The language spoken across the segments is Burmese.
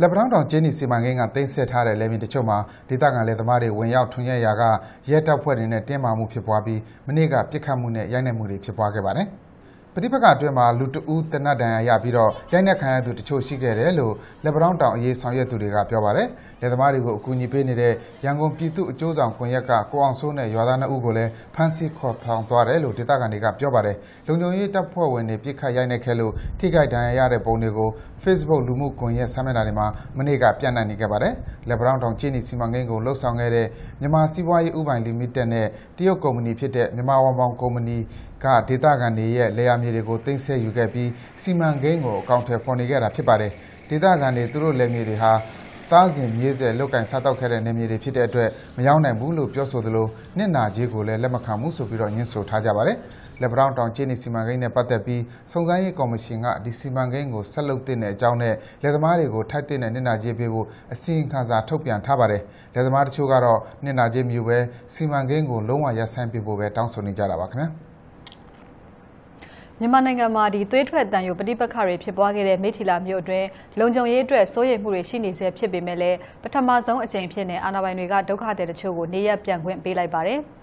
လက်ပံတောင်ကျင်းနီစီမံကိန်းကသိမ်းဆည်းထားတဲ့လယ်မြေတချို့မှာဒေသခံလယ်သမားတွေဝင်ရောက်ထွန်ရက်ရာကရဲတပ်ဖွဲ့တွေနဲ့တင်းမာမှုဖြစ်ပွားပြီးမနေ့ကပြစ်ခတ်မှုနဲ့ရိုက်နှက်မှုတွေဖြစ်ပွားခဲ့ပါတယ်။ပဋိပက္ခအတွင်းမှာလူတဦးတနတ်ဒဏ်ရာရပြီးတော့ရိုက်နှက်ခံရသူတချို့ရှိခဲ့တယ်လို့လက်ပံတောင်အရေးဆောင်ရွက်သူတွေကပြောပါတယ်။လယ်သမားတွေကိုအကူအညီပေးနေတဲ့ရန်ကုန်ပြည်သူ့အကျိုးဆောင်ကွန်ရက်ကကိုအောင်စိုးနဲ့ရွာသား2ဦးကိုလည်းဖမ်းဆီးခေါ်ဆောင်သွားတယ်လို့ဒေသခံတွေကပြောပါတယ်။လုံခြုံရေးတပ်ဖွဲ့ဝင်တွေပြစ်ခတ်ရိုက်နှက်ခဲ့လို့ထိခိုက်ဒဏ်ရာရတဲ့ပုံတွေကို Facebook လူမှုကွန်ရက်စာမျက်နှာတွေမှာမနေ့ကပြန့်နှံ့နေခဲ့ပါတယ်။လက်ပံတောင်ကျင်းနီစီမံကိန်းကိုလှုပ်ဆောင်ခဲ့တဲ့မြန်မာစီးပွားရေးဥပိုင်လီမိတက်နဲ့တရုတ်ကုမ္ပဏီဖြစ်တဲ့မြန်မာဝန်ပေါင်ကုမ္ပဏီကဒေသခံတွေရဲ့လယ်ယာမြေတွေကိုသိမ်းဆည်းယူခဲ့ပြီးစီမံကိန်းကိုအကောင့်ထဲပေါ်နေခဲ့တာဖြစ်ပါတယ်။ဒေသခံတွေသူတို့လယ်မြေတွေဟာသားစဉ်မြေးဆက်လုတ်ကင်စားတောက်ခဲ့တဲ့နေမြေတွေဖြစ်တဲ့အတွက်မရောက်နိုင်ဘူးလို့ပြောဆိုသလိုနစ်နာကြေးကိုလည်းလက်မခံဘူးဆိုပြီးတော့ညှင်းဆိုထားကြပါတယ်။လက်ပံတောင်ကျင်းနီစီမံကိန်းနဲ့ပတ်သက်ပြီးစုံစမ်းရေးကော်မရှင်ကဒီစီမံကိန်းကိုဆက်လုပ်တဲ့အကြောင်းနဲ့လယ်သမားတွေကိုထိုက်တဲ့နစ်နာကြေးပေးဖို့အစီရင်ခံစာထုတ်ပြန်ထားပါတယ်။လယ်သမားတချို့ကတော့နစ်နာကြေးမျိုးပဲစီမံကိန်းကိုလုံးဝရပ်ဆိုင်းပေးဖို့ပဲတောင်းဆိုနေကြတာပါခင်ဗျာ။မြန်မာနိုင်ငံမှာသွေးထွက်သံယိုပဋိပက္ခတွေဖြစ်ပွားခဲ့တဲ့မိထီလာမြို့အတွင်းလုံခြုံရေးအတွက်စိုးရိမ်မှုတွေရှိနေဆဲဖြစ်ပေမဲ့လည်းပထမဆုံးအကြိမ်ဖြစ်တဲ့အာဏာပိုင်တွေကဒုက္ခသည်တချို့ကိုနေရပ်ပြန်ခွင့်ပေးလိုက်ပါတယ်။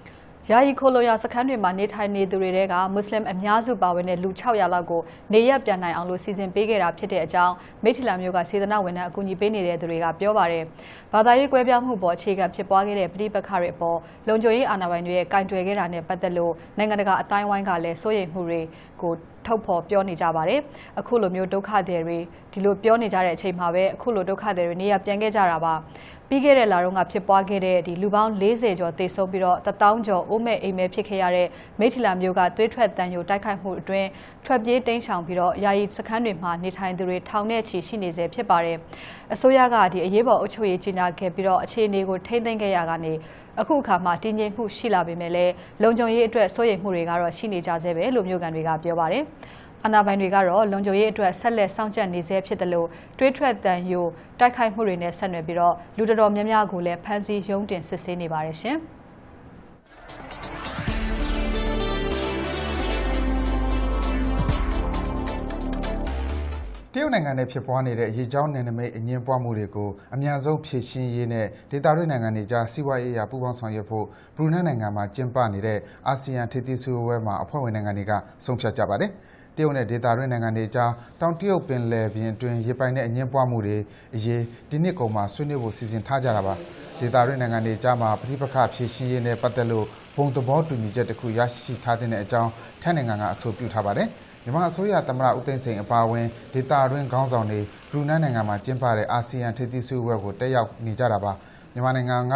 ယာယီခိုလိုရာစခန်းတွေမှာနေထိုင်နေသူတွေကမွတ်စလင်အများစုပါဝင်တဲ့လူ600လောက်ကိုနေရပ်ပြန်နိုင်အောင်လို့စီစဉ်ပေးခဲ့တာဖြစ်တဲ့အကြောင်းမိထီလာမြို့ကစေတနာဝန်ထမ်းအကူအညီပေးနေတဲ့သူတွေကပြောပါတယ်။ဘာသာရေးကွဲပြားမှုပေါ်အခြေခံဖြစ်ပွားခဲ့တဲ့ပဋိပက္ခတွေအပေါ်လုံခြုံရေးအာဏာပိုင်တွေရဲ့ကင်တွယ်ခဲ့တာနဲ့ပတ်သက်လို့နိုင်ငံတကာအတိုင်းအဝိုင်းကလည်းစိုးရိမ်မှုတွေကိုထုတ်ဖော်ပြောနေကြပါတယ်။အခုလိုမျိုးဒုက္ခသည်တွေဒီလိုပြောနေကြတဲ့အချိန်မှာပဲအခုလိုဒုက္ခသည်တွေနေရပ်ပြန်ခဲ့ကြတာပါ။ပြီးခဲ့တဲ့လတုန်းကဖြစ်ပွားခဲ့တဲ့လူပေါင်း40ကျော်သေဆုံးပြီးတော့1000ကျော်အိုးမဲ့အိမ်မဲ့ဖြစ်ခဲ့ရတဲ့မိထီလာမြို့ကသွေးထွက်တန်ယိုတိုက်ခိုက်မှုအတွင်းထွက်ပြေးတိမ်းရှောင်ပြီးတော့ယာယီစခန်းတွေမှာနေထိုင်သူတွေထောင်နဲ့ချီရှိနေစေဖြစ်ပါတယ်။အစိုးရကအရေးပေါ်အုပ်ချုပ်ရေးကြီးညာခဲ့ပြီးတော့အခြေအနေကိုထိန်းသိမ်းခဲ့ရကနေအခုအခါမှာတည်ငြိမ်မှုရှိလာပေမဲ့လည်းလုံခြုံရေးအတွက်စိုးရိမ်မှုတွေကတော့ရှိနေကြဆဲပဲလို့မြို့ကန်တွေကပြောပါတယ်။အာဏာပိုင်တွေကတော့လုံခြုံရေးအတွက်ဆက်လက်စောင့်ကြပ်နေဆဲဖြစ်တယ်လို့တွေးထွက်တန်ယိုတိုက်ခိုက်မှုတွေနဲ့ဆက်နွယ်ပြီးတော့လူတော်များများကိုလည်းဖမ်းဆီးရုံးတင်စစ်ဆေးနေပါတယ်ရှင်။တရုတ်နိုင်ငံနဲ့ဖြစ်ပွားနေတဲ့ရေကြောင်းနယ်နိမိတ်အငြင်းပွားမှုတွေကိုအများဆုံးဖြေရှင်းရေးနဲ့ဒေသတွင်းနိုင်ငံတွေကြားစီးပွားရေးအရာပူးပေါင်းဆောင်ရွက်ဖို့ဘရူနိုင်းနိုင်ငံမှာကျင်းပနေတဲ့အာဆီယံထိပ်သီးဆွေးနွေးပွဲမှာအဖွဲ့ဝင်နိုင်ငံတွေကဆုံးဖြတ်ကြပါတယ်။တရုတ်နဲ့ဒေသတွင်းနိုင်ငံတွေကြားတောင်တရုတ်ပင်လယ်ပြင်အတွင်းရေပိုင်တဲ့အငြင်းပွားမှုတွေအရေးဒီနှစ်ကုန်မှာဆွေးနွေးဖို့စီစဉ်ထားကြတာပါ။ဒေသတွင်းနိုင်ငံတွေကြားမှာပဋိပက္ခဖြေရှင်းရေးနဲ့ပတ်သက်လို့ဘုံသဘောတူညီချက်တစ်ခုရရှိထားတဲ့အကြောင်းထိုင်းနိုင်ငံကအဆိုပြုထားပါတယ်။မြန်မာအစိုးရသမ္မတဦးသိန်းစိန်အပါအဝင်ဒေသတွင်းခေါင်းဆောင်တွေဘရူနိုင်းနိုင်ငံမှာကျင်းပတဲ့အာဆီယံထိပ်သီးဆွေးနွေးပွဲကိုတက်ရောက်နေကြတာပါမြန်မာနိုင်ငံက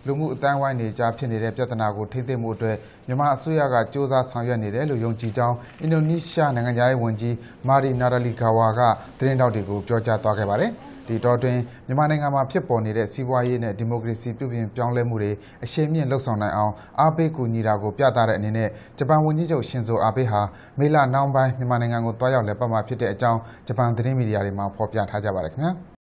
လူမှုအတိုင်းဝိုင်းတွေကြားဖြစ်နေတဲ့ပြဿနာကိုထိန်းသိမ်းမှုအတွက်မြန်မာအစိုးရကစ조사ဆောင်ရွက်နေတယ်လို့ယုံကြည်ကြောင်းအင်ဒိုနီးရှားနိုင်ငံသားရေးဝန်ကြီးမာရီနာဒလီဂါဝါကသတင်းတောက်တွေကိုပြောကြားသွားခဲ့ပါတယ်ဒီတော့တွင်မြန်မာနိုင်ငံမှာဖြစ်ပေါ်နေတဲ့စီးပွားရေးနဲ့ဒီမိုကရေစီပြုပြင်ပြောင်းလဲမှုတွေအရှိန်မြင့်လှုပ်ဆောင်နိုင်အောင်အားပေးကူညီတာကိုပြသတဲ့အနေနဲ့ဂျပန်ဝန်ကြီးချုပ်ရှင်ဇိုအာဘေးဟာမေလနှောင်းပိုင်းမြန်မာနိုင်ငံကိုတွားရောက်လည်ပတ်မှာဖြစ်တဲ့အကြောင်းဂျပန်သတင်းမီဒီယာတွေမှာဖော်ပြထားကြပါတယ်ခင်ဗျာ